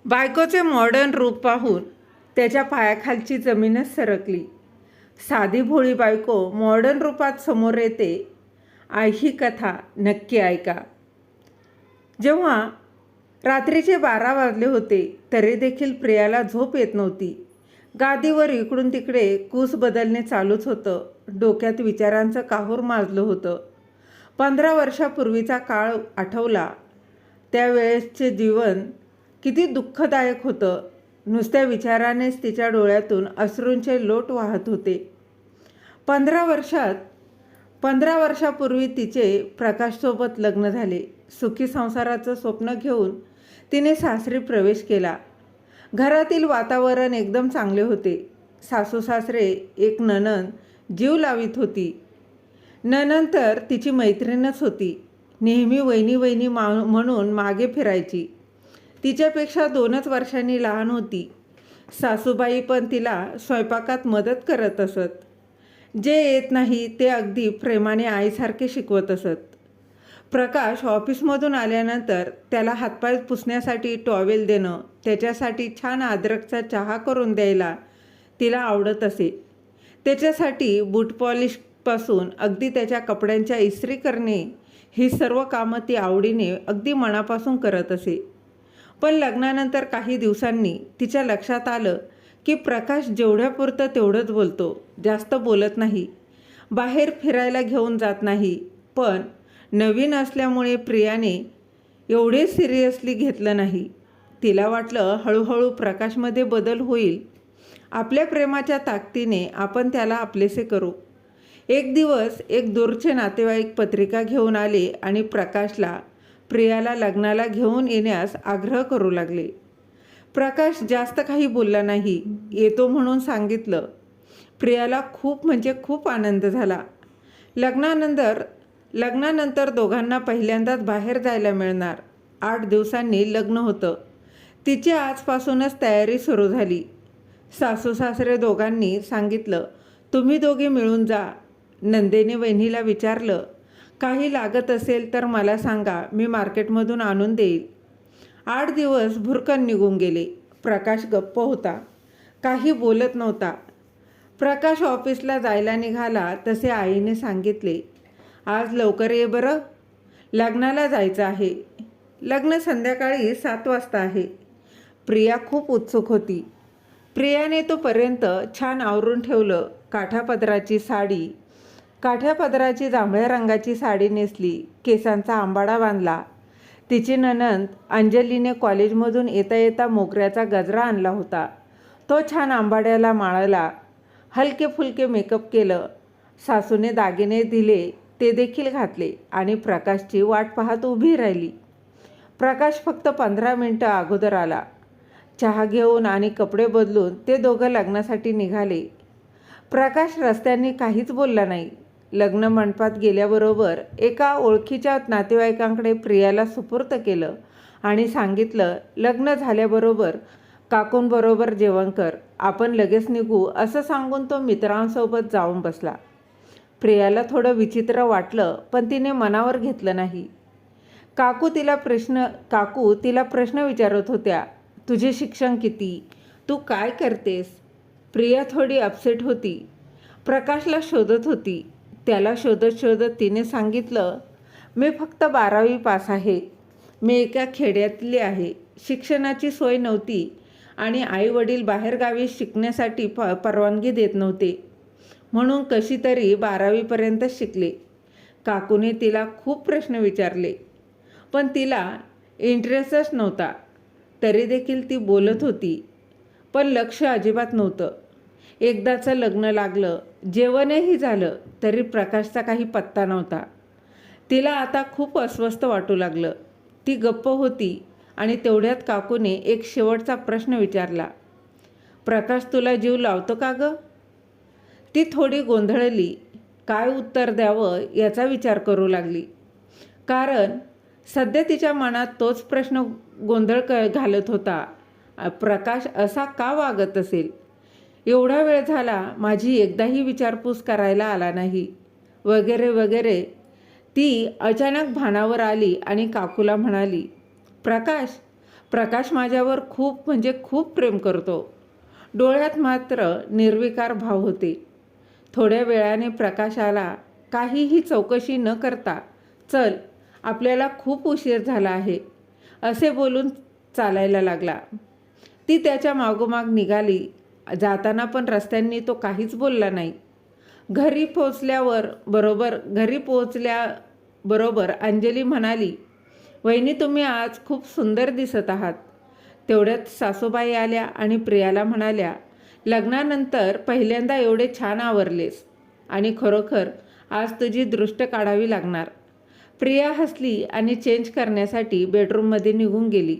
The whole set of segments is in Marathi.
बायकोचे मॉडर्न रूप पाहून त्याच्या पायाखालची जमीनच सरकली. साधी भोळी बायको मॉडर्न रूपात समोर येते, ही कथा नक्की ऐका. जेव्हा रात्रीचे 12 वाजले होते तरी देखील प्रियाला झोप येत नव्हती. गादीवर इकडून तिकडे कूस बदलणे चालूच होतं. डोक्यात विचारांचं काहूर माजलं होतं. 15 वर्षापूर्वीचा काळ आठवला. त्यावेळेसचे जीवन किती दुःखदायक होतं. नुसत्या विचारानेच तिच्या डोळ्यातून अश्रूंचे लोट वाहत होते. 15 वर्षापूर्वी तिचे प्रकाशसोबत लग्न झाले. सुखी संसाराचं स्वप्न घेऊन तिने सासरी प्रवेश केला. घरातील वातावरण एकदम चांगले होते. सासू सासरे, एक नणंद जीव लावित होती. नणंद तर तिची मैत्रीणच होती. नेहमी वहिनी वहिनी म्हणून मागे फिरायची. तिच्यापेक्षा 2च वर्षांनी लहान होती. सासूबाई पण तिला स्वयंपाकात मदत करत असत. जे येत नाही ते अगदी प्रेमाने आईसारखे शिकवत असत. प्रकाश ऑफिसमधून आल्यानंतर त्याला हातपाय पुसण्यासाठी टॉवेल देणं, त्याच्यासाठी छान अद्रकचा चहा करून द्यायला तिला आवडत असे. त्याच्यासाठी बूट पॉलिशपासून अगदी त्याच्या कपड्यांच्या इस्त्री करणे, ही सर्व कामं ती आवडीने अगदी मनापासून करत असे. पण लग्नानंतर काही दिवसांनी तिच्या लक्षात आलं की प्रकाश जेवढ्यापुरतं तेवढंच बोलतो, जास्त बोलत नाही. बाहेर फिरायला घेऊन जात नाही. पण नवीन असल्यामुळे प्रियाने एवढे सिरियसली घेतलं नाही. तिला वाटलं हळूहळू प्रकाशमध्ये बदल होईल. आपल्या प्रेमाच्या ताकदीने आपण त्याला आपलेसे करू. एक दिवस एक दूरचे नातेवाईक पत्रिका घेऊन आले आणि प्रकाशला प्रियाला लग्नाला घेऊन येण्यास आग्रह करू लागले. प्रकाश जास्त काही बोलला नाही. येतो म्हणून सांगितलं. प्रियाला खूप म्हणजे खूप आनंद झाला. लग्नानंतर दोघांना पहिल्यांदाच बाहेर जायला मिळणार. 8 दिवसांनी लग्न होतं. तिची आजपासूनच तयारी सुरू झाली. सासू सासरे दोघांनी सांगितलं, तुम्ही दोघे मिळून जा. नंदेने वहिनीला विचारलं, काही लागत असेल तर मला सांगा, मी मार्केटमधून आणून देईल. 8 दिवस भुरकन निघून गेले. प्रकाश गप्प होता. काही बोलत नव्हता. प्रकाश ऑफिसला जायला निघाला तसे आईने सांगितले, आज लवकर ये बरं, लग्नाला जायचं आहे. लग्न संध्याकाळी 7 वाजता आहे. प्रिया खूप उत्सुक होती. प्रियाने तोपर्यंत छान आवरून ठेवलं. काठ्यापदराची जांभळ्या रंगाची साडी नेसली. केसांचा आंबाडा बांधला. तिची नणंद अंजलीने कॉलेजमधून येता येता मोगऱ्याचा गजरा आणला होता. तो छान आंबाड्याला माळला. हलके फुलके मेकअप केलं. सासूने दागिने दिले, ते देखील घातले आणि प्रकाशची वाट पाहत उभी राहिली. प्रकाश फक्त 15 मिनिटं अगोदर आला. चहा घेऊन आणि कपडे बदलून ते दोघं लग्नासाठी निघाले. प्रकाश रस्त्यांनी काहीच बोलला नाही. लग्न मंडपात गेल्याबरोबर एका ओळखीच्या नातेवाईकांकडे प्रियाला सुपूर्द केलं आणि सांगितलं, लग्न झाल्याबरोबर काकूंबरोबर जेवण कर, आपण लगेच निघू, असं सांगून तो मित्रांसोबत जाऊन बसला. प्रियाला थोडं विचित्र वाटलं पण तिने मनावर घेतलं नाही. काकू तिला प्रश्न विचारत होत्या, तुझे शिक्षण किती, तू काय करतेस? प्रिया थोडी अपसेट होती. प्रकाशला शोधत होती. त्याला शोधत तिने सांगितलं, मी फक्त 12वी पास आहे. मी एका खेड्यातली आहे. शिक्षणाची सोय नव्हती आणि आईवडील बाहेरगावी शिकण्यासाठी परवानगी देत नव्हते. म्हणून कशी तरी 12वीपर्यंत शिकले. काकूने तिला खूप प्रश्न विचारले पण तिला इंटरेस्टच नव्हता. तरी देखील ती बोलत होती पण लक्ष अजिबात नव्हतं. एकदाचं लग्न लागलं, जेवणही झालं तरी प्रकाशचा काही पत्ता नव्हता. तिला आता खूप अस्वस्थ वाटू लागलं. ती गप्प होती आणि तेवढ्यात काकूने एक शेवटचा प्रश्न विचारला, प्रकाश तुला जीव लावतो का गं? ती थोडी गोंधळली. काय उत्तर द्यावं याचा विचार करू लागली. कारण सध्या तिच्या मनात तोच प्रश्न गोंधळ घालत होता. प्रकाश असा का वागत असेल? एवढा वेळ झाला माझी एकदाही विचारपूस करायला आला नाही, वगैरे वगैरे. ती अचानक भानावर आली आणि काकूला म्हणाली, प्रकाश प्रकाश माझ्यावर खूप म्हणजे खूप प्रेम करतो. डोळ्यात मात्र निर्विकार भाव होते. थोड्या वेळाने प्रकाश आला. काहीही चौकशी न करता, चल आपल्याला खूप उशीर झाला आहे असे बोलून चालायला लागला. ती त्याच्या मागोमाग निघाली. जाताना पण रस्त्यांनी तो काहीच बोलला नाही. घरी पोहोचल्याबरोबर अंजली म्हणाली, वहिनी तुम्ही आज खूप सुंदर दिसत आहात. तेवढ्यात सासूबाई आल्या आणि प्रियाला म्हणाल्या, लग्नानंतर पहिल्यांदा एवढे छान आवरलेस आणि खरोखर आज तुझी दृष्ट काढावी लागणार. प्रिया हसली आणि चेंज करण्यासाठी बेडरूममध्ये निघून गेली.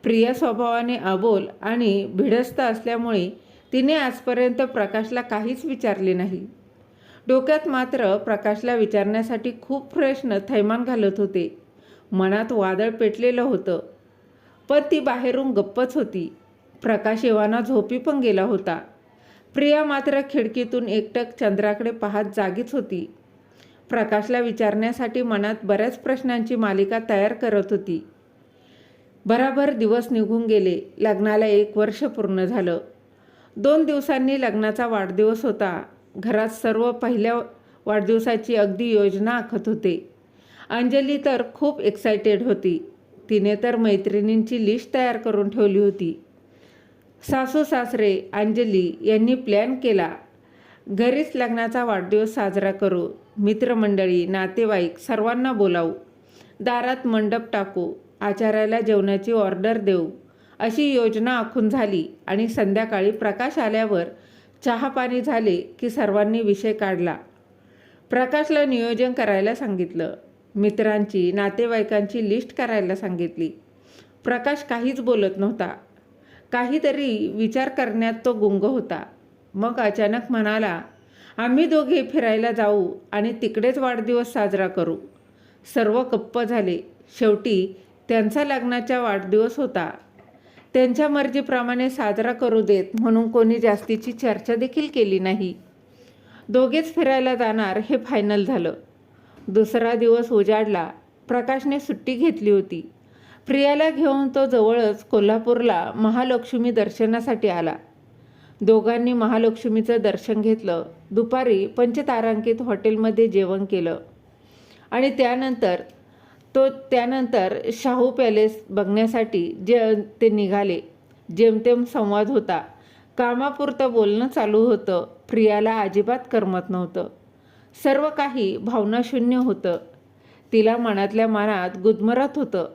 प्रिया स्वभावाने अबोल आणि भिडस्त असल्यामुळे तिने आजपर्यंत प्रकाशला काहीच विचारले नाही. डोक्यात मात्र प्रकाशला विचारण्यासाठी खूप प्रश्न थैमान घालत होते. मनात वादळ पेटलेलं होतं, पण ती बाहेरून गप्पच होती. प्रकाश एव्हाना झोपी पण गेला होता. प्रिया मात्र खिडकीतून एकटक चंद्राकडे पाहत जागीच होती. प्रकाशला विचारण्यासाठी मनात बऱ्याच प्रश्नांची मालिका तयार करत होती. भराभर दिवस निघून गेले. लग्नाला 1 वर्ष पूर्ण झालं. 2 दिवसांनी लग्नाचा वाढदिवस होता. घरात सर्व पहिल्या वाढदिवसाची अगदी योजना आखत होते. अंजली तर खूप एक्सायटेड होती. तिने तर मैत्रिणींची लिस्ट तयार करून ठेवली होती. सासू सासरे अंजली यांनी प्लॅन केला, घरीच लग्नाचा वाढदिवस साजरा करू. मित्रमंडळी नातेवाईक सर्वांना बोलावू. दारात मंडप टाकू. आचार्याला जेवणाची ऑर्डर देऊ. अशी योजना आखून झाली आणि संध्याकाळी प्रकाश आल्यावर चहापाणी झाले की सर्वांनी विषय काढला. प्रकाशला नियोजन करायला सांगितलं. मित्रांची नातेवाईकांची लिस्ट करायला सांगितली. प्रकाश काहीच बोलत नव्हता. काहीतरी विचार करण्यात तो गुंग होता. मग अचानक म्हणाला, आम्ही दोघे फिरायला जाऊ आणि तिकडेच वाढदिवस साजरा करू. सर्व गप्प झाले. शेवटी त्यांचा लग्नाचा वाढदिवस होता. त्यांच्या मर्जीप्रमाणे साजरा करू देत म्हणून कोणी जास्तीची चर्चा देखील केली नाही. दोघेच फिरायला जाणार हे फायनल झालं. दुसरा दिवस उजाडला. प्रकाशने सुट्टी घेतली होती. प्रियाला घेऊन तो जवळच कोल्हापूरला महालक्ष्मी दर्शनासाठी आला. दोघांनी महालक्ष्मीचं दर्शन घेतलं. दुपारी पंचतारांकित हॉटेलमध्ये जेवण केलं आणि त्यानंतर शाहू पॅलेस बघण्यासाठी ते निघाले. जेमतेम संवाद होता. कामापुरतं बोलणं चालू होतं. प्रियाला अजिबात करमत नव्हतं. सर्व काही भावनाशून्य होतं. तिला मनातल्या मनात गुदमरत होतं.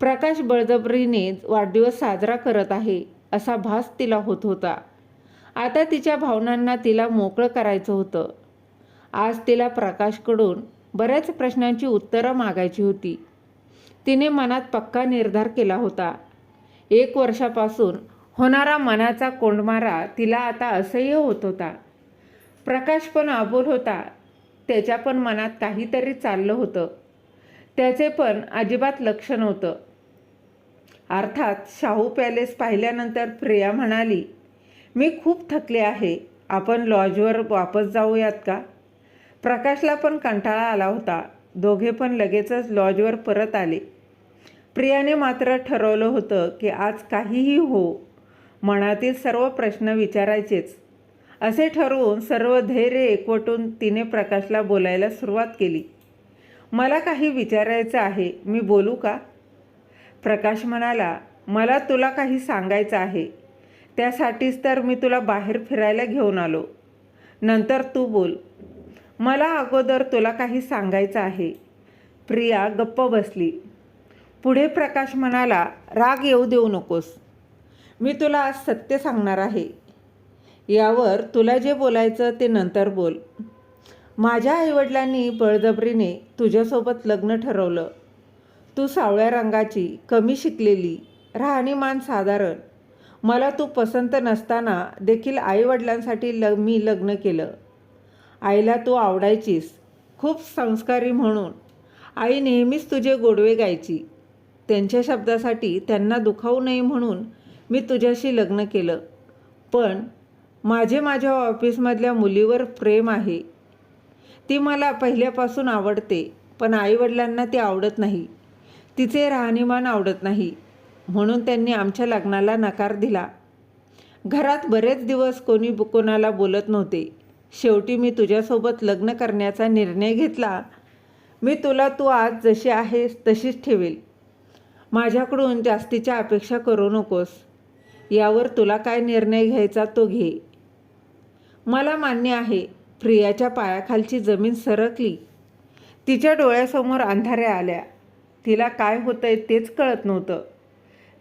प्रकाश बळजबरीने वाढदिवस साजरा करत आहे असा भास तिला होत होता. आता तिच्या भावनांना तिला मोकळं करायचं होतं. आज तिला प्रकाशकडून बऱ्याच प्रश्नांची उत्तरं मागायची होती. तिने मनात पक्का निर्धार केला होता. 1 वर्षापासून होणारा मनाचा कोंडमारा तिला आता असह्य होत होता. प्रकाश पण अबोल होता. त्याच्या पण मनात काहीतरी चाललं होतं. त्याचे पण अजिबात लक्ष नव्हतं. अर्थात शाहू पॅलेस पाहिल्यानंतर प्रिया म्हणाली, मी खूप थकले आहे. आपण लॉजवर वापस जाऊयात का? प्रकाशला पण कंटाळा आला होता. दोघे पण लगेचच लॉजवर परत आले. प्रियाने मात्र ठरवलं होतं की आज काहीही हो, मनातील सर्व प्रश्न विचारायचेच. असे ठरवून सर्व धैर्य एकवटून तिने प्रकाशला बोलायला सुरुवात केली. मला काही विचारायचं आहे, मी बोलू का? प्रकाश म्हणाला, मला तुला काही सांगायचं आहे. त्यासाठीच तर मी तुला बाहेर फिरायला घेऊन आलो. नंतर तू बोल. मला अगोदर तुला काही सांगायचं आहे. प्रिया गप्प बसली. पुढे प्रकाश म्हणाला, राग येऊ देऊ नकोस. मी तुला आज सत्य सांगणार आहे. यावर तुला जे बोलायचं ते नंतर बोल. माझ्या आईवडिलांनी बळजबरीने तुझ्यासोबत लग्न ठरवलं. तू सावळ्या रंगाची, कमी शिकलेली, राहणीमान साधारण. मला तू पसंत नसताना देखील आईवडिलांसाठी मी लग्न केलं. आईला तू आवडायचीस, खूप संस्कारी म्हणून. आई नेहमीच तुझे गोडवे गायची. त्यांच्या शब्दासाठी त्यांना दुखावू नये म्हणून मी तुझ्याशी लग्न केलं. पण माझ्या ऑफिसमधल्या मुलीवर प्रेम आहे. ती मला पहिल्यापासून आवडते, पण आईवडिलांना ती आवडत नाही. तिचे राहणीमान आवडत नाही. म्हणून त्यांनी आमच्या लग्नाला नकार दिला. घरात बरेच दिवस कोणी कोणाला बोलत नव्हते. शेवटी मी तुझ्यासोबत लग्न करण्याचा निर्णय घेतला. मी तुला तू आज जशी आहेस तशीच ठेवेल. माझ्याकडून जास्तीच्या अपेक्षा करू नकोस. यावर तुला काय निर्णय घ्यायचा तो घे. मला मान्य आहे. प्रियाच्या पायाखालची जमीन सरकली. तिच्या डोळ्यासमोर अंधाऱ्या आल्या. तिला काय होतंय तेच कळत नव्हतं.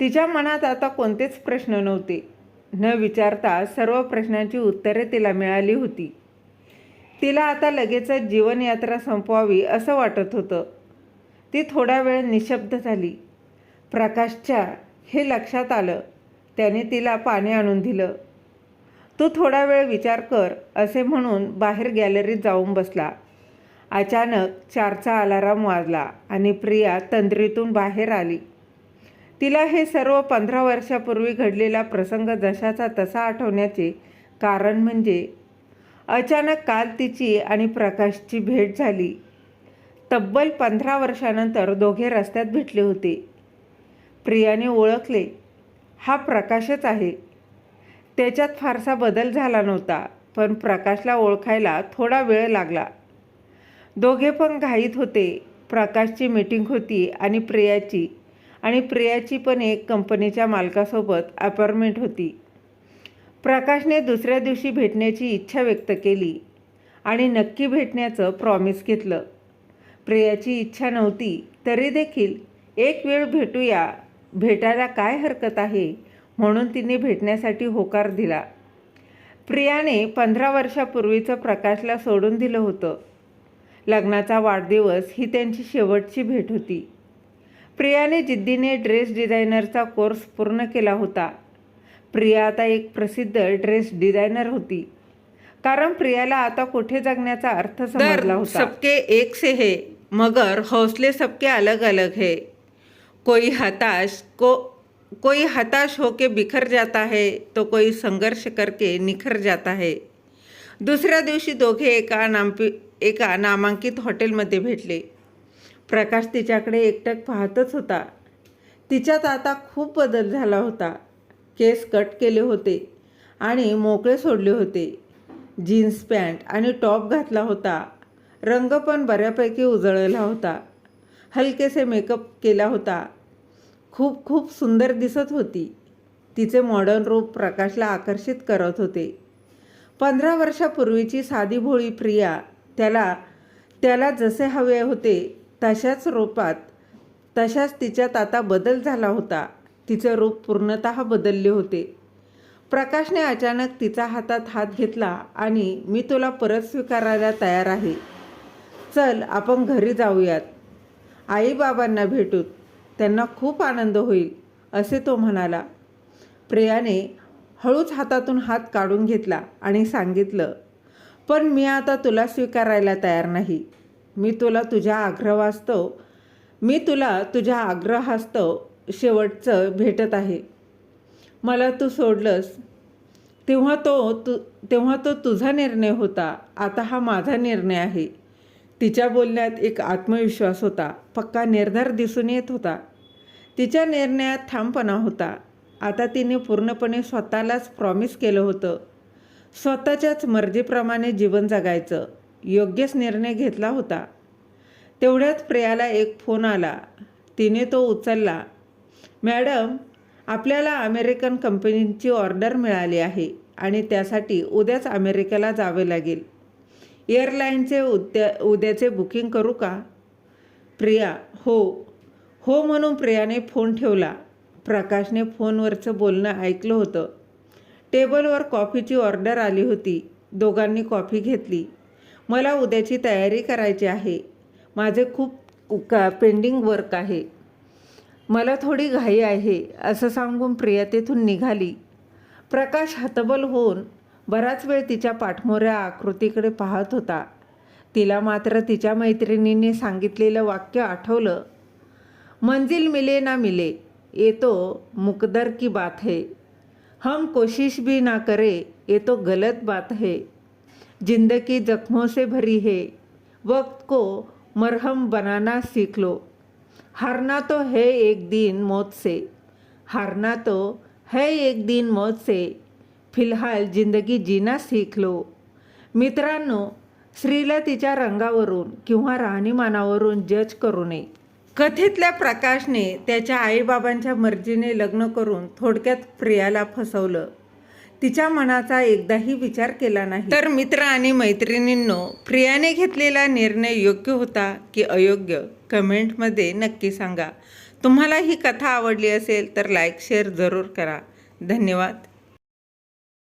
तिच्या मनात आता कोणतेच प्रश्न नव्हते. न विचारता सर्व प्रश्नांची उत्तरे तिला मिळाली होती. तिला आता लगेचच जीवनयात्रा संपवावी असं वाटत होतं. ती थोडा वेळ निशब्द झाली. प्रकाशच्या हे लक्षात आलं. त्याने तिला पाणी आणून दिलं. तू थोडा वेळ विचार कर असे म्हणून बाहेर गॅलरीत जाऊन बसला. अचानक 4चा अलाराम वाजला आणि प्रिया तंद्रीतून बाहेर आली. तिला हे सर्व 15 वर्षापूर्वी घडलेला प्रसंग जशाचा तसा आठवण्याचे कारण म्हणजे अचानक काल तिची आणि प्रकाशची भेट झाली. तब्बल 15 वर्षानंतर दोघे रस्त्यात भेटले होते. प्रियाने ओळखले, हा प्रकाशच आहे. त्याच्यात फारसा बदल झाला नव्हता, पण प्रकाशला ओळखायला थोडा वेळ लागला. दोघे पण घाईत होते. प्रकाशची मीटिंग होती आणि प्रियाची पण एक कंपनीच्या मालकासोबत अपॉइंटमेंट होती. प्रकाशने दुसऱ्या दिवशी भेटण्याची इच्छा व्यक्त केली आणि नक्की भेटण्याचं प्रॉमिस घेतलं. प्रियाची इच्छा नव्हती तरी देखील एक वेळ भेटायला काय हरकत आहे म्हणून तिने भेटण्यासाठी होकार दिला. प्रियाने 15 वर्षापूर्वीचं प्रकाशला सोडून दिलं होतं. लग्नाचा वाढदिवस ही त्यांची शेवटची भेट होती. प्रियाने जिद्दीने ड्रेस डिझायनरचा कोर्स पूर्ण केला होता. प्रिया आता एक प्रसिद्ध ड्रेस डिझायनर होती. कारण प्रियाला आता कुठे जगण्याचा अर्थ समजला होता. सबके एक से है मगर हौसले सबके अलग अलग है. कोई हताश होके बिखर जाता है तो कोई संघर्ष करके निखर जाता है. दुसऱ्या दिवशी दोघे एका नामांकित हॉटेलमध्ये भेटले. प्रकाश तिच्याकडे एकटक पाहतच होता. तिच्यात आता खूप बदल झाला होता. केस कट केले होते आणि मोकळे सोडले होते. जीन्स पॅन्ट आणि टॉप घातला होता. रंग पण बऱ्यापैकी उजळला होता. हलकेसे मेकअप केला होता. खूप सुंदर दिसत होती. तिचे मॉडर्न रूप प्रकाशला आकर्षित करत होते. 15 वर्षापूर्वीची साधी भोळी प्रिया त्याला जसे हवे होते तशाच रूपात तशाच तिच्यात आता बदल झाला होता. तिचे रूप पूर्णतः बदलले होते. प्रकाशने अचानक तिचा हातात हात घेतला आणि मी तुला परत स्वीकारायला तयार आहे. चल आपण घरी जाऊयात. आईबाबांना भेटूत. त्यांना खूप आनंद होईल असे तो म्हणाला. प्रियाने हळूच हातातून हात काढून घेतला आणि सांगितलं, पण मी आता तुला स्वीकारायला तयार नाही. मी तुला तुझ्या आग्रहास्तव शेवटचं भेटत आहे. मला तू सोडलंस तेव्हा तो तुझा निर्णय होता. आता हा माझा निर्णय आहे. तिच्या बोलण्यात एक आत्मविश्वास होता. पक्का निर्धार दिसून येत होता. तिच्या निर्णयात ठामपणा होता. आता तिने पूर्णपणे स्वतःलाच प्रॉमिस केलं होतं. स्वतःच्याच मर्जीप्रमाणे जीवन जगायचं. योग्यच निर्णय घेतला होता. तेवढ्यात प्रियाला एक फोन आला. तिने तो उचलला. मॅडम, आपल्याला अमेरिकन कंपनीची ऑर्डर मिळाली आहे आणि त्यासाठी उद्याच अमेरिकेला जावे लागेल. एअरलाईनचे उद्याचे बुकिंग करू का? प्रिया हो म्हणून प्रियाने फोन ठेवला. प्रकाशने फोनवरचं बोलणं ऐकलं होतं. टेबलवर कॉफीची ऑर्डर आली होती. दोघांनी कॉफी घेतली. मला उद्याची तयारी करायची आहे. माझे खूप पेंडिंग वर्क आहे. मला थोडी घाई आहे असं सांगून प्रिया तेथून निघाली. प्रकाश हतबल होऊन बराच वेळ तिच्या पाठमोऱ्या आकृतीकडे पाहत होता. तिला मात्र तिच्या मैत्रिणींनी सांगितलेलं वाक्य आठवलं. मंजिल मिले ना मिले ये तो मुकद्दर की बात है. हम कोशिश भी ना करें ये तो गलत बात है. जिंदगी जख्मों से भरी है. वक्त को मरहम बनाना सीख लो. हारना तो है एक दिन मौत से. हारना तो है एक दिन मौत से, फिलहाल जिंदगी जीना सीख लो. मित्रांनो, स्त्रीला तिच्या रंगावरून किंवा राहणीमानावरून जज करू नये. कथेतल्या प्रकाशने त्याच्या आईबाबांच्या मर्जीने लग्न करून थोडक्यात प्रियाला फसवलं. तिच्या मनाचा एकदाही विचार केला नाही. तर मित्र आणि मैत्रिणींनो, प्रियाने घेतलेला निर्णय योग्य होता की अयोग्य, कमेंटमध्ये नक्की सांगा. तुम्हाला ही कथा आवडली असेल तर लाईक शेअर जरूर करा. धन्यवाद.